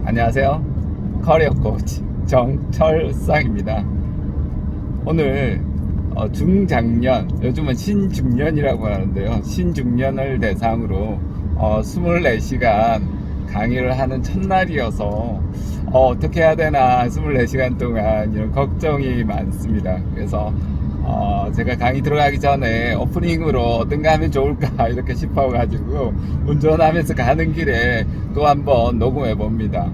안녕하세요. 커리어 코치 정철상입니다. 오늘 중장년, 요즘은 신중년이라고 하는데요. 신중년을 대상으로 24시간 강의를 하는 첫날이어서 어떻게 해야 되나 24시간 동안 이런 걱정이 많습니다. 그래서 제가 강의 들어가기 전에 오프닝으로 어떤 거 하면 좋을까 이렇게 싶어가지고 운전하면서 가는 길에 또 한번 녹음해 봅니다.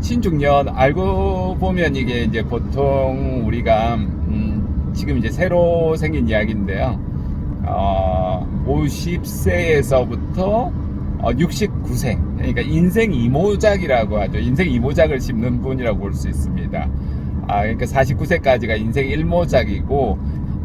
신중년 알고 보면 이게 이제 보통 우리가 지금 이제 새로 생긴 이야기인데요. 50세에서부터 69세, 그러니까 인생 이모작이라고 하죠. 인생 이모작을 짚는 분이라고 볼 수 있습니다. 그러니까 49세까지가 인생 1모작이고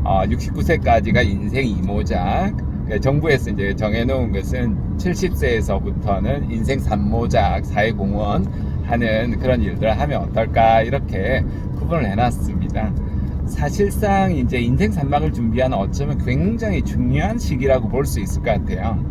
69세까지가 인생 2모작. 그러니까 정부에서 이제 정해놓은 것은 70세에서부터는 인생 3모작, 사회공헌 하는 그런 일들을 하면 어떨까 이렇게 구분을 해놨습니다. 사실상 이제 인생 3막을 준비하는 어쩌면 굉장히 중요한 시기라고 볼 수 있을 것 같아요.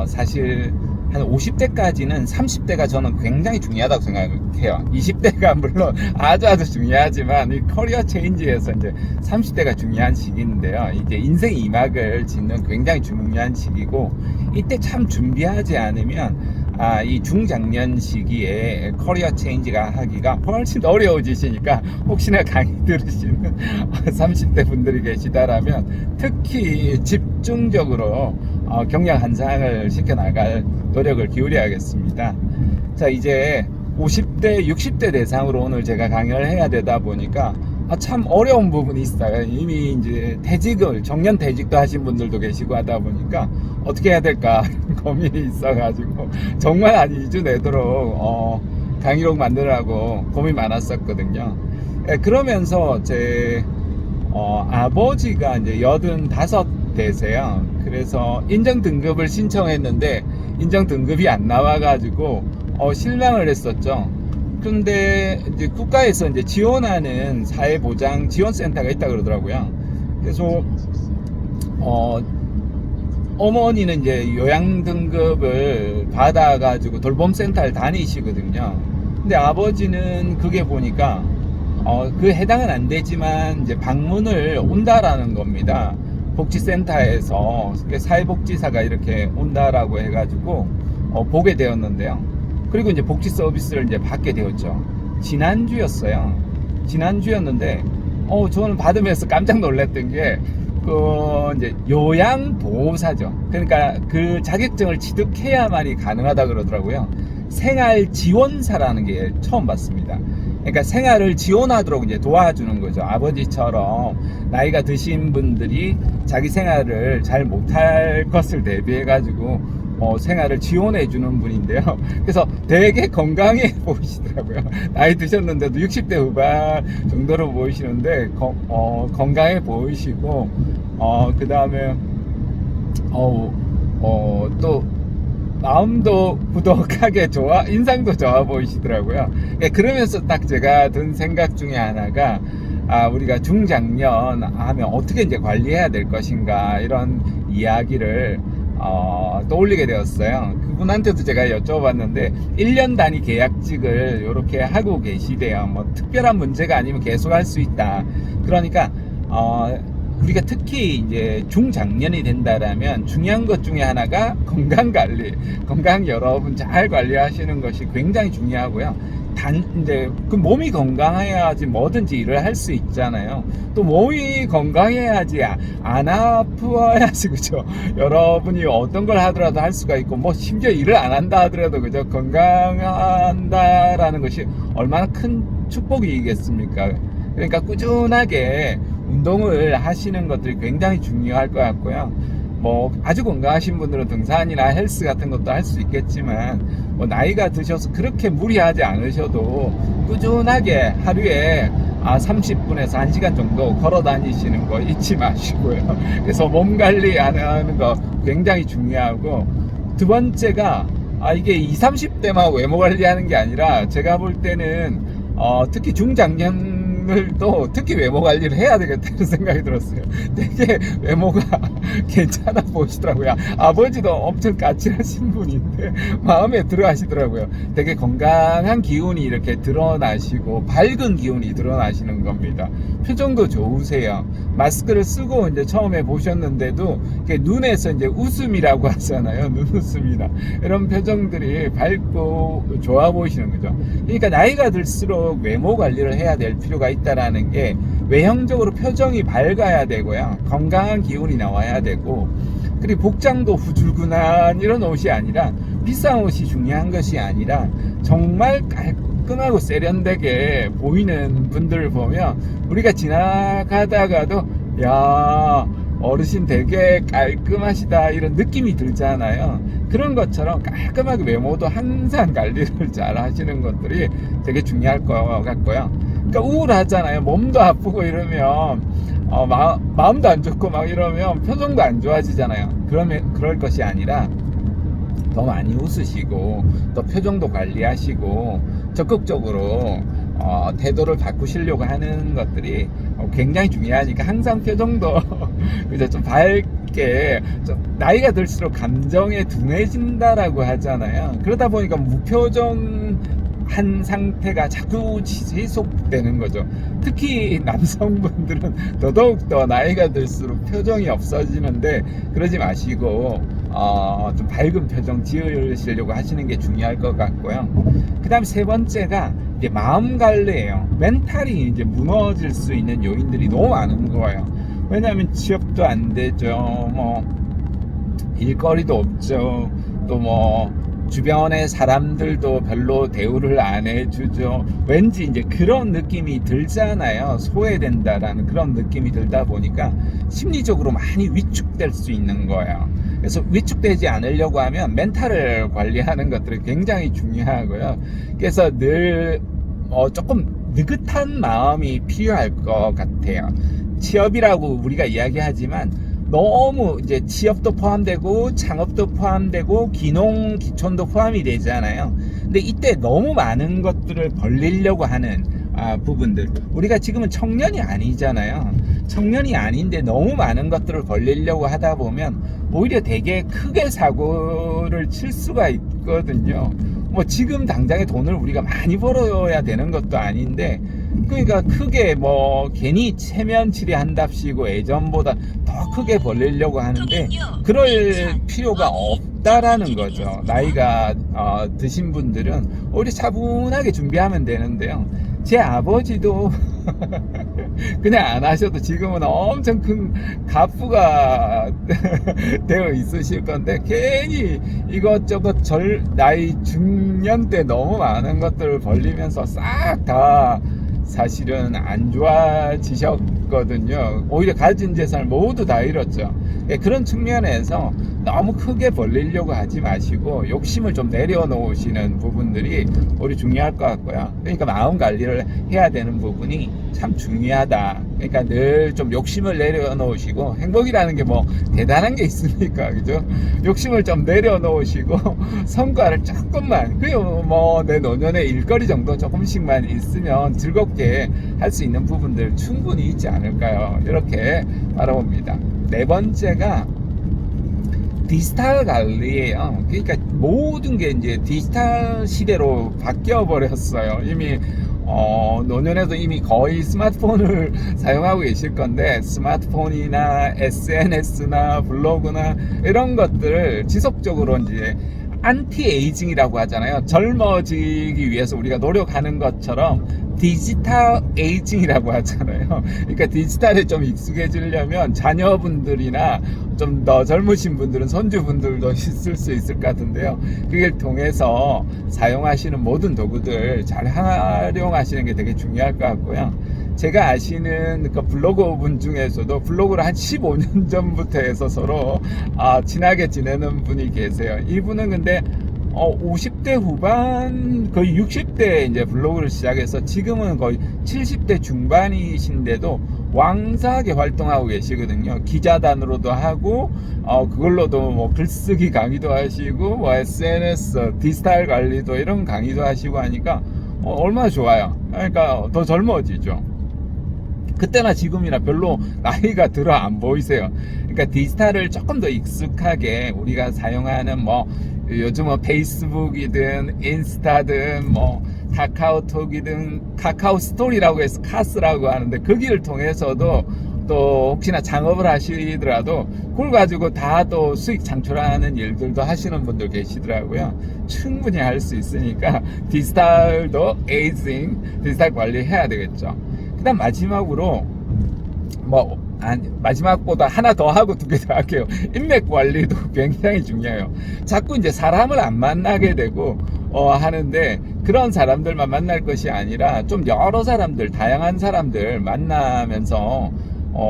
사실 한 50대까지는 30대가 저는 굉장히 중요하다고 생각해요. 20대가 물론 아주 중요하지만 이 커리어 체인지에서 이제 30대가 중요한 시기인데요. 이제 인생 2막을 짓는 굉장히 중요한 시기고, 이때 참 준비하지 않으면 이 중장년 시기에 커리어 체인지가 하기가 훨씬 어려워지시니까, 혹시나 강의 들으시는 30대 분들이 계시다라면 특히 집중적으로 경력 향상을 시켜나갈 노력을 기울여야겠습니다. 자, 이제 50대, 60대 대상으로 오늘 제가 강의를 해야 되다 보니까 참 어려운 부분이 있어요. 이미 이제 정년 퇴직도 하신 분들도 계시고 하다 보니까 어떻게 해야 될까 고민이 있어가지고 정말 한 2주 내도록 강의록 만들라고 고민 많았었거든요. 그러면서 제 아버지가 이제 85대세요. 그래서 인정 등급을 신청했는데 인정 등급이 안 나와가지고 실망을 했었죠. 그런데 이제 국가에서 이제 지원하는 사회보장 지원센터가 있다 그러더라고요. 그래서 어머니는 이제 요양 등급을 받아가지고 돌봄센터를 다니시거든요. 근데 아버지는 그게 보니까 그 해당은 안 되지만 이제 방문을 온다라는 겁니다. 복지센터에서 사회복지사가 이렇게 온다라고 해가지고 보게 되었는데요. 그리고 이제 복지 서비스를 이제 받게 되었죠. 지난주였는데 저는 받으면서 깜짝 놀랐던 게 이제 요양보호사죠. 그러니까 그 자격증을 취득해야만이 가능하다 그러더라고요. 생활지원사라는 게 처음 봤습니다. 그러니까 생활을 지원하도록 이제 도와주는 거죠. 아버지처럼 나이가 드신 분들이 자기 생활을 잘 못할 것을 대비해가지고 생활을 지원해 주는 분인데요. 그래서 되게 건강해 보이시더라고요. 나이 드셨는데도 60대 후반 정도로 보이시는데 건강해 보이시고 그 다음에 또 마음도 부덕하게 인상도 좋아 보이시더라고요. 그러면서 딱 제가 든 생각 중에 하나가 우리가 중장년 하면 어떻게 이제 관리해야 될 것인가 이런 이야기를 떠올리게 되었어요. 그분한테도 제가 여쭤봤는데 1년 단위 계약직을 이렇게 하고 계시대요. 뭐 특별한 문제가 아니면 계속 할 수 있다. 그러니까 우리가 특히 이제 중장년이 된다라면 중요한 것 중에 하나가 건강관리. 건강 여러분 잘 관리하시는 것이 굉장히 중요하고요. 이제 그 몸이 건강해야지 뭐든지 일을 할 수 있잖아요. 또 몸이 건강해야지 안 아프어야지, 그죠? 여러분이 어떤 걸 하더라도 할 수가 있고, 뭐 심지어 일을 안 한다 하더라도, 그죠? 건강한다라는 것이 얼마나 큰 축복이겠습니까? 그러니까 꾸준하게 운동을 하시는 것들이 굉장히 중요할 것 같고요. 뭐 아주 건강하신 분들은 등산이나 헬스 같은 것도 할 수 있겠지만, 뭐 나이가 드셔서 그렇게 무리하지 않으셔도 꾸준하게 하루에 30분에서 1시간 정도 걸어 다니시는 거 잊지 마시고요. 그래서 몸 관리하는 거 굉장히 중요하고, 두 번째가 이게 20, 30대만 외모 관리하는 게 아니라 제가 볼 때는 특히 중장년 분들도 특히 외모 관리를 해야 되겠다는 생각이 들었어요. 되게 외모가 괜찮아 보이시더라고요. 아버지도 엄청 까칠하신 분인데 마음에 들어 하시더라고요. 되게 건강한 기운이 이렇게 드러나시고 밝은 기운이 드러나시는 겁니다. 표정도 좋으세요. 마스크를 쓰고 이제 처음에 보셨는데도 눈에서 이제 웃음이라고 하잖아요. 눈웃음이나 이런 표정들이 밝고 좋아 보이시는 거죠. 그러니까 나이가 들수록 외모 관리를 해야 될 필요가 있다라는 게 외형적으로 표정이 밝아야 되고요. 건강한 기운이 나와야 되고, 그리고 복장도 후줄근한 이런 옷이 아니라, 비싼 옷이 중요한 것이 아니라 정말 깔끔하고 세련되게 보이는 분들을 보면 우리가 지나가다가도 야, 어르신 되게 깔끔하시다 이런 느낌이 들잖아요. 그런 것처럼 깔끔하게 외모도 항상 관리를 잘 하시는 것들이 되게 중요할 것 같고요. 그러니까 우울하잖아요. 몸도 아프고 이러면 마음도 안 좋고 막 이러면 표정도 안 좋아지잖아요. 그럴 것이 아니라 더 많이 웃으시고 또 표정도 관리하시고 적극적으로 태도를 바꾸시려고 하는 것들이 굉장히 중요하니까 항상 표정도 이제 좀 밝게, 좀 나이가 들수록 감정에 둔해진다라고 하잖아요. 그러다 보니까 무표정한 상태가 자꾸 지속되는 거죠. 특히 남성분들은 더더욱 나이가 들수록 표정이 없어지는데 그러지 마시고 좀 밝은 표정 지으시려고 하시는 게 중요할 것 같고요. 그 다음 세 번째가 이제 마음 관리예요. 멘탈이 이제 무너질 수 있는 요인들이 너무 많은 거예요. 왜냐하면 취업도 안 되죠. 뭐 일거리도 없죠. 또 뭐 주변의 사람들도 별로 대우를 안 해주죠. 왠지 이제 그런 느낌이 들잖아요. 소외된다라는 그런 느낌이 들다 보니까 심리적으로 많이 위축될 수 있는 거예요. 그래서 위축되지 않으려고 하면 멘탈을 관리하는 것들이 굉장히 중요하고요. 그래서 늘 조금 느긋한 마음이 필요할 것 같아요. 취업이라고 우리가 이야기하지만 너무 이제 취업도 포함되고 창업도 포함되고 기농 기촌도 포함이 되잖아요. 근데 이때 너무 많은 것들을 벌리려고 하는 부분들, 우리가 지금은 청년이 아니잖아요. 청년이 아닌데 너무 많은 것들을 벌리려고 하다 보면 오히려 되게 크게 사고를 칠 수가 있거든요. 뭐 지금 당장에 돈을 우리가 많이 벌어야 되는 것도 아닌데, 그러니까 크게 뭐 괜히 체면 치레한답시고 예전보다 더 크게 벌리려고 하는데 그럴 필요가 없다라는 거죠. 나이가 드신 분들은 오히려 차분하게 준비하면 되는데요. 제 아버지도 그냥 안 하셔도 지금은 엄청 큰 가부가 되어 있으실 건데, 괜히 이것저것 나이 중년 때 너무 많은 것들을 벌리면서 싹 다 사실은 안 좋아지셨거든요. 오히려 가진 재산을 모두 다 잃었죠. 그런 측면에서 너무 크게 벌리려고 하지 마시고 욕심을 좀 내려놓으시는 부분들이 오히려 중요할 것 같고요. 그러니까 마음 관리를 해야 되는 부분이 참 중요하다. 그러니까 늘 좀 욕심을 내려놓으시고, 행복이라는 게 뭐 대단한 게 있습니까? 그죠? 욕심을 좀 내려놓으시고 성과를 조금만, 그리고 뭐 내 노년의 일거리 정도 조금씩만 있으면 즐겁게 할 수 있는 부분들 충분히 있지 않을까요? 이렇게 바라봅니다. 네 번째가 디지털 관리예요. 그러니까 모든 게 이제 디지털 시대로 바뀌어 버렸어요. 이미 노년에도 이미 거의 스마트폰을 사용하고 계실 건데, 스마트폰이나 SNS나 블로그나 이런 것들을 지속적으로 이제 안티에이징이라고 하잖아요. 젊어지기 위해서 우리가 노력하는 것처럼 디지털 에이징이라고 하잖아요. 그러니까 디지털에 좀 익숙해지려면 자녀분들이나 좀 더 젊으신 분들은 손주분들도 있을 수 있을 것 같은데요. 그걸 통해서 사용하시는 모든 도구들 잘 활용하시는 게 되게 중요할 것 같고요. 제가 아시는 그 블로거 분 중에서도 블로그를 한 15년 전부터 해서 서로 친하게 지내는 분이 계세요. 이분은 근데 50대 후반, 거의 60대 이제 블로그를 시작해서 지금은 거의 70대 중반이신데도 왕성하게 활동하고 계시거든요. 기자단으로도 하고, 그걸로도 뭐 글쓰기 강의도 하시고, 뭐 SNS, 디지털 관리도 이런 강의도 하시고 하니까, 얼마나 좋아요. 그러니까 더 젊어지죠. 그때나 지금이나 별로 나이가 들어 안 보이세요. 그러니까 디지털을 조금 더 익숙하게 우리가 사용하는 뭐 요즘은 페이스북이든 인스타든 뭐 카카오톡이든 카카오 스토리라고 해서 카스라고 하는데 거기를 통해서도 또 혹시나 창업을 하시더라도 그걸 가지고 다 또 수익 창출하는 일들도 하시는 분들 계시더라고요. 충분히 할 수 있으니까 디지털도 에이징, 디지털 관리해야 되겠죠. 그다음 마지막으로 마지막보다 하나 더 하고 두 개 더 할게요. 인맥 관리도 굉장히 중요해요. 자꾸 이제 사람을 안 만나게 되고 하는데 그런 사람들만 만날 것이 아니라 좀 여러 사람들, 다양한 사람들 만나면서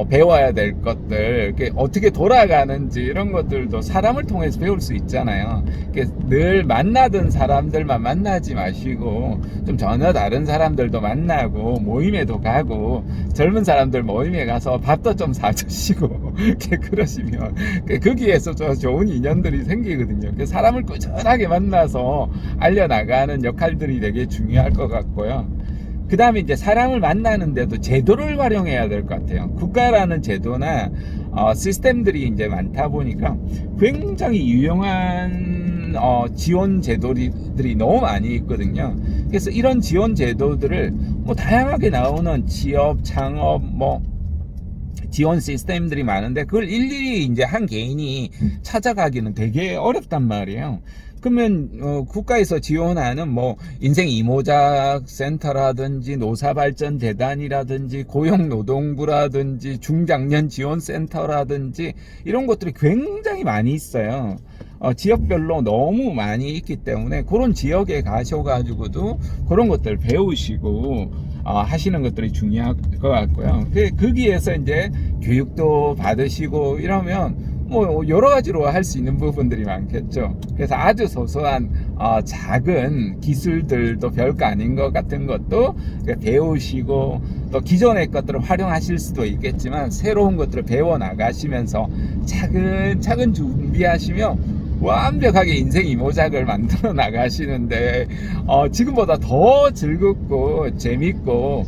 배워야 될 것들, 어떻게 돌아가는지 이런 것들도 사람을 통해서 배울 수 있잖아요. 늘 만나던 사람들만 만나지 마시고 좀 전혀 다른 사람들도 만나고 모임에도 가고 젊은 사람들 모임에 가서 밥도 좀 사주시고 그러시면 거기에서 좀 좋은 인연들이 생기거든요. 사람을 꾸준하게 만나서 알려나가는 역할들이 되게 중요할 것 같고요. 그 다음에 이제 사람을 만나는데도 제도를 활용해야 될 것 같아요. 국가라는 제도나 시스템들이 이제 많다 보니까 굉장히 유용한 지원 제도들이 너무 많이 있거든요. 그래서 이런 지원 제도들을 뭐 다양하게 나오는 취업, 창업, 뭐 지원 시스템들이 많은데 그걸 일일이 이제 한 개인이 찾아가기는 되게 어렵단 말이에요. 그러면 국가에서 지원하는 뭐 인생 이모작 센터라든지 노사발전재단이라든지 고용노동부라든지 중장년 지원센터라든지 이런 것들이 굉장히 많이 있어요. 지역별로 너무 많이 있기 때문에 그런 지역에 가셔가지고도 그런 것들 배우시고 하시는 것들이 중요할 것 같고요. 거기에서 이제 교육도 받으시고 이러면 뭐 여러 가지로 할 수 있는 부분들이 많겠죠. 그래서 아주 소소한 작은 기술들도 별거 아닌 것 같은 것도 배우시고 또 기존의 것들을 활용하실 수도 있겠지만 새로운 것들을 배워 나가시면서 차근차근 준비하시면 완벽하게 인생 이모작을 만들어 나가시는데 지금보다 더 즐겁고 재밌고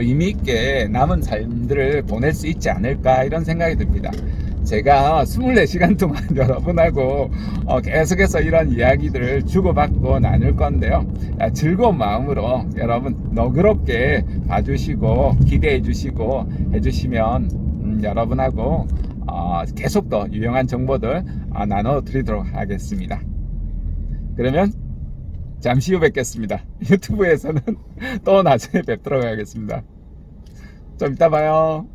의미있게 남은 삶들을 보낼 수 있지 않을까 이런 생각이 듭니다. 제가 24시간 동안 여러분하고 계속해서 이런 이야기들을 주고받고 나눌 건데요. 즐거운 마음으로 여러분 너그럽게 봐주시고 기대해 주시고 해주시면 여러분하고 계속 더 유용한 정보들 나눠 드리도록 하겠습니다. 그러면 잠시 후 뵙겠습니다. 유튜브에서는 또 나중에 뵙도록 하겠습니다. 좀 이따 봐요.